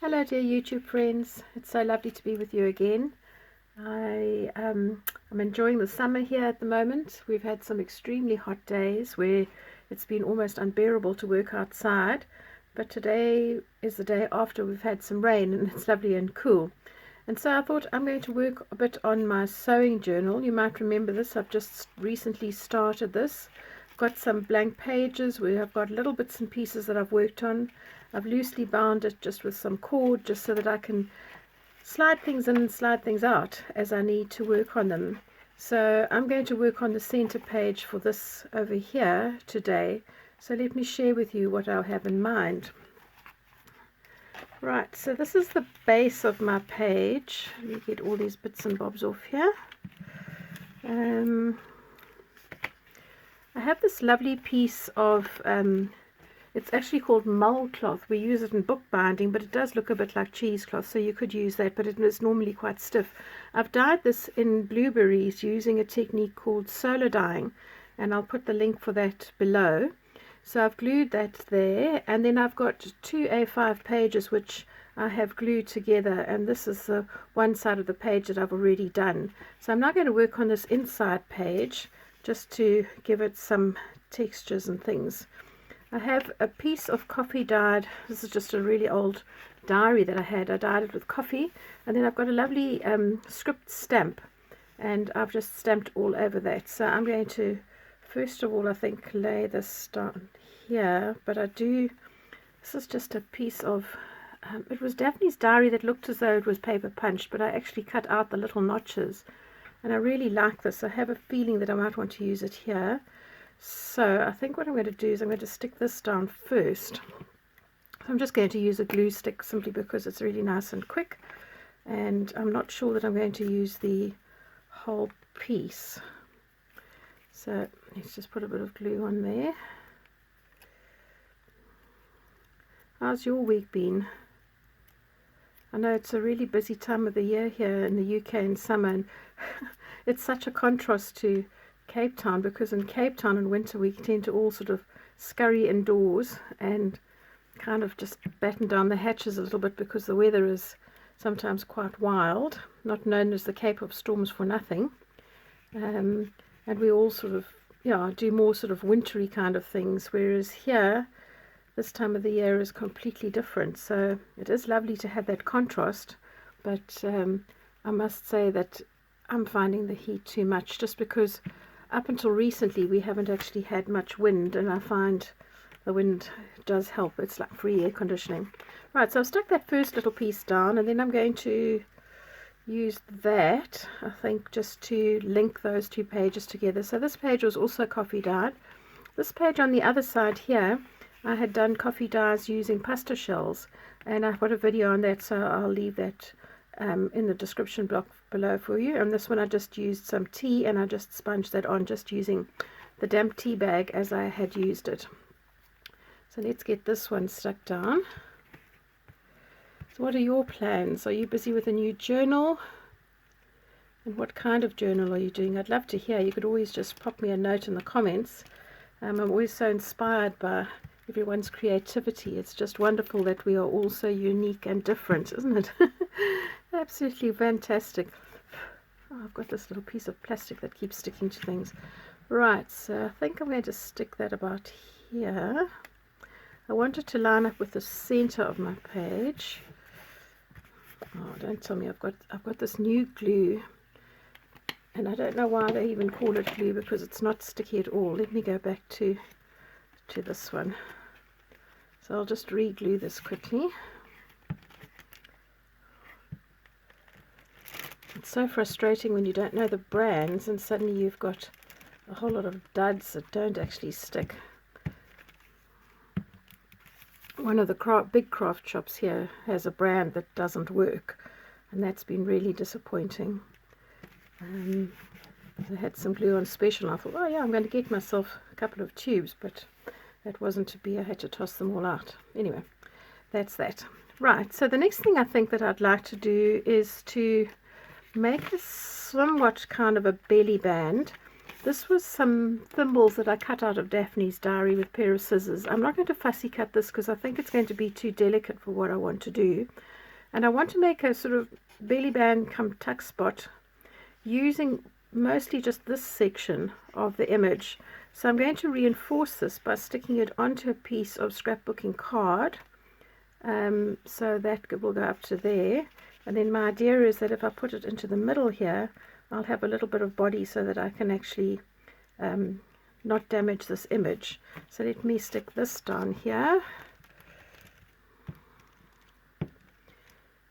Hello dear YouTube friends, it's so lovely to be with you again. I'm enjoying the summer here at the moment. We've had some extremely hot days where it's been almost unbearable to work outside, but today is the day after we've had some rain and it's lovely and cool. And so I thought I'm going to work a bit on my sewing journal. You might remember this, I've just recently started this. I've got some blank pages where I've got little bits and pieces that I've worked on. I've loosely bound it just with some cord just so that I can slide things in and slide things out as I need to work on them. So I'm going to work on the center page for this over here today. So let me share with you what I'll have in mind. Right, so this is the base of my page. Let me get all these bits and bobs off here. I have this lovely piece of it's actually called mull cloth. We use it in bookbinding, but it does look a bit like cheesecloth, so you could use that, but it is normally quite stiff. I've dyed this in blueberries using a technique called solar dyeing, and I'll put the link for that below. So I've glued that there, and then I've got two A5 pages which I have glued together, and this is the one side of the page that I've already done. So I'm now going to work on this inside page just to give it some textures and things. I have a piece of coffee dyed. This is just a really old diary that I had. I dyed it with coffee, and then I've got a lovely script stamp, and I've just stamped all over that. So I'm going to first of all, I think, lay this down here, but this is just a piece of it was Daphne's diary that looked as though it was paper punched, but I actually cut out the little notches, and I really like this. I have a feeling that I might want to use it here. So I think what I'm going to do is I'm going to stick this down first. I'm just going to use a glue stick simply because it's really nice and quick, and I'm not sure that I'm going to use the whole piece. So let's just put a bit of glue on there. How's your week been? I know it's a really busy time of the year here in the UK in summer, and it's such a contrast to Cape Town, because in Cape Town in winter we tend to all sort of scurry indoors and kind of just batten down the hatches a little bit because the weather is sometimes quite wild, not known as the Cape of Storms for nothing, and we all sort of do more sort of wintry kind of things, whereas here this time of the year is completely different. So it is lovely to have that contrast, but I must say that I'm finding the heat too much, just because up until recently we haven't actually had much wind, and I find the wind does help. It's like free air conditioning. Right, so I've stuck that first little piece down, and then I'm going to use that, I think, just to link those two pages together. So this page was also coffee dyed. This page on the other side here, I had done coffee dyes using pasta shells, and I've got a video on that, so I'll leave that in the description block below for you. And this one I just used some tea, and I just sponged that on just using the damp tea bag as I had used it. So let's get this one stuck down. So what are your plans? Are you busy with a new journal? And what kind of journal are you doing? I'd love to hear. You could always just pop me a note in the comments. I'm always so inspired by everyone's creativity. It's just wonderful that we are all so unique and different, isn't it? Absolutely fantastic. Oh, I've got this little piece of plastic that keeps sticking to things. Right, so I think I'm going to stick that about here. I want it to line up with the center of my page. Oh, don't tell me I've got this new glue, and I don't know why they even call it glue, because it's not sticky at all. Let me go back to this one. So I'll just re-glue this quickly. It's so frustrating when you don't know the brands and suddenly you've got a whole lot of duds that don't actually stick. One of the big craft shops here has a brand that doesn't work, and that's been really disappointing. I had some glue on special, and I thought, oh yeah, I'm going to get myself a couple of tubes, but that wasn't to be. I had to toss them all out. Anyway, that's that. Right, so the next thing I think that I'd like to do is to make a somewhat kind of a belly band, This was some thimbles that I cut out of Daphne's diary with a pair of scissors. I'm not going to fussy cut this because I think it's going to be too delicate for what I want to do. And I want to make a sort of belly band come tuck spot using mostly just this section of the image. So I'm going to reinforce this by sticking it onto a piece of scrapbooking card. So that will go up to there. And then my idea is that if I put it into the middle here, I'll have a little bit of body so that I can actually not damage this image. So let me stick this down here.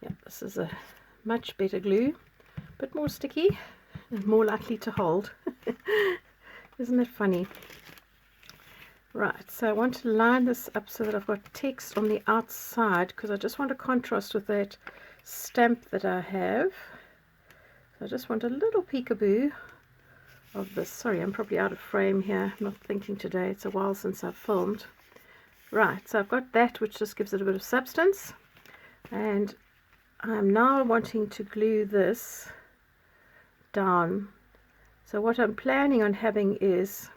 Yeah, this is a much better glue, a bit more sticky and more likely to hold. Isn't it funny? Right, so I want to line this up so that I've got text on the outside because I just want to contrast with that stamp that I have. So I just want a little peekaboo of this. Sorry, I'm probably out of frame here. I'm not thinking today. It's a while since I've filmed. Right, so I've got that, which just gives it a bit of substance. And I'm now wanting to glue this down. So what I'm planning on having is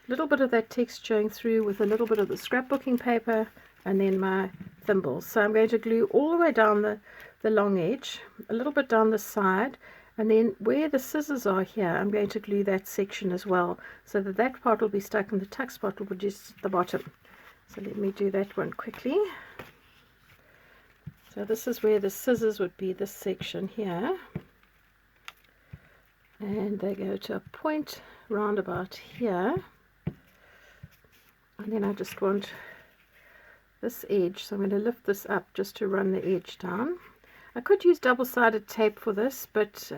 a little bit of that text showing through with a little bit of the scrapbooking paper and then my thimbles. So I'm going to glue all the way down the long edge, a little bit down the side, and then where the scissors are here, I'm going to glue that section as well, so that that part will be stuck and the tuck spot will be just at the bottom. So let me do that one quickly. So this is where the scissors would be, this section here. And they go to a point round about here. And then I just want this edge, so I'm going to lift this up just to run the edge down. I could use double-sided tape for this, but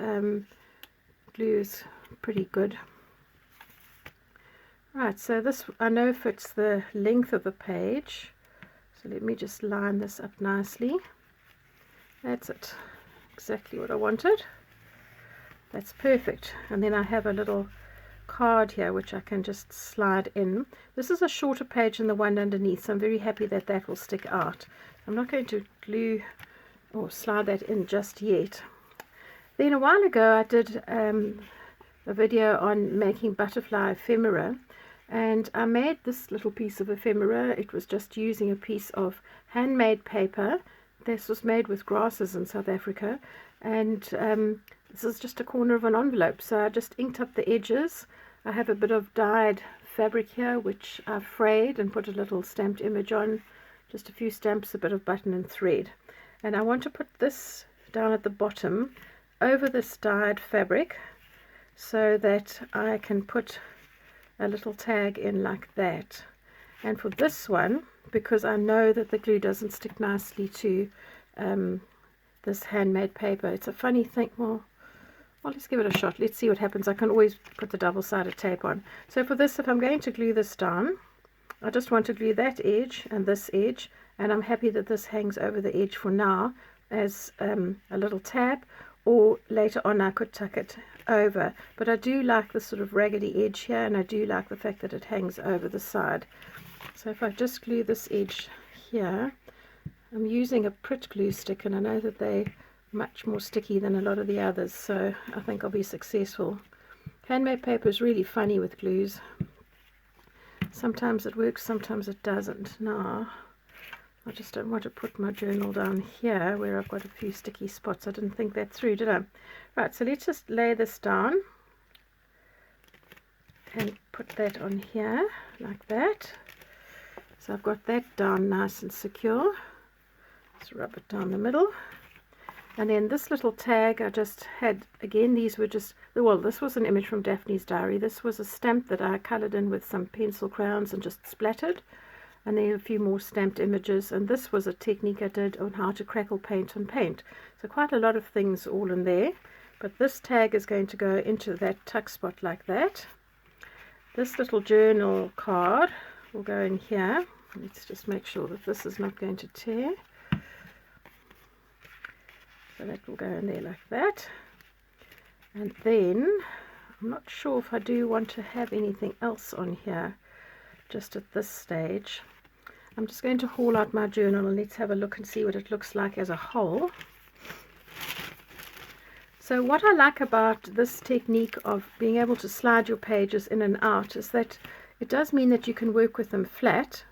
glue is pretty good. Right, so this I know fits the length of the page, so let me just line this up nicely. That's it, exactly what I wanted. That's perfect. And then I have a little card here which I can just slide in. This is a shorter page than the one underneath, so I'm very happy that that will stick out. I'm not going to glue or slide that in just yet. Then a while ago I did a video on making butterfly ephemera, and I made this little piece of ephemera. It was just using a piece of handmade paper. This was made with grasses in South Africa, and this is just a corner of an envelope, so I just inked up the edges. I have a bit of dyed fabric here which I frayed and put a little stamped image on, just a few stamps, a bit of button and thread. And I want to put this down at the bottom over this dyed fabric so that I can put a little tag in like that. And for this one, because I know that the glue doesn't stick nicely to this handmade paper, it's a funny thing. Well, let's give it a shot. Let's see what happens. I can always put the double-sided tape on. So for this, if I'm going to glue this down, I just want to glue that edge and this edge, and I'm happy that this hangs over the edge for now as a little tab, or later on I could tuck it over. But I do like the sort of raggedy edge here, and I do like the fact that it hangs over the side. So if I just glue this edge here, I'm using a Pritt glue stick, and I know that they're much more sticky than a lot of the others, so I think I'll be successful. Handmade paper is really funny with glues. Sometimes it works, sometimes it doesn't. Now I just don't want to put my journal down here where I've got a few sticky spots. I didn't think that through, did I? Right, so let's just lay this down and put that on here like that. So I've got that down nice and secure. Just rub it down the middle. And then this little tag I just had, again, these were just, well, this was an image from Daphne's diary. This was a stamp that I coloured in with some pencil crayons and just splattered. And then a few more stamped images. And this was a technique I did on how to crackle paint on paint. So quite a lot of things all in there. But this tag is going to go into that tuck spot like that. This little journal card will go in here. Let's just make sure that this is not going to tear. So that will go in there like that. And then, I'm not sure if I do want to have anything else on here just at this stage. I'm just going to haul out my journal and let's have a look and see what it looks like as a whole. So what I like about this technique of being able to slide your pages in and out is that it does mean that you can work with them flat,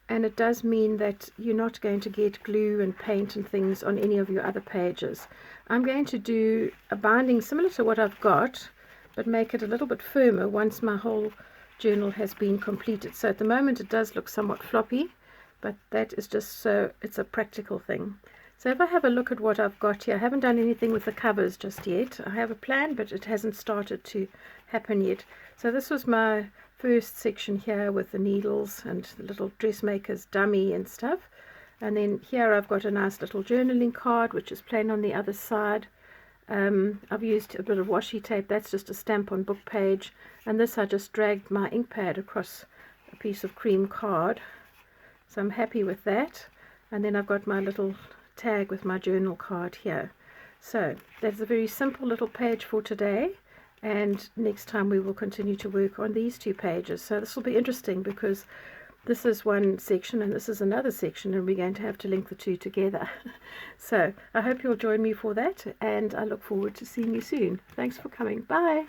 and it does mean that you're not going to get glue and paint and things on any of your other pages. I'm going to do a binding similar to what I've got, but make it a little bit firmer once my whole journal has been completed. So at the moment it does look somewhat floppy, but that is just so it's a practical thing. So if I have a look at what I've got here, I haven't done anything with the covers just yet. I have a plan, but it hasn't started to happen yet. So this was my first section here with the needles and the little dressmaker's dummy and stuff. And then here I've got a nice little journaling card, which is plain on the other side. I've used a bit of washi tape. That's just a stamp on book page. And this I just dragged my ink pad across a piece of cream card. So I'm happy with that. And then I've got my little tag with my journal card here. So that's a very simple little page for today, and next time we will continue to work on these two pages. So this will be interesting because this is one section and this is another section, and we're going to have to link the two together. So I hope you'll join me for that, and I look forward to seeing you soon. Thanks for coming. Bye.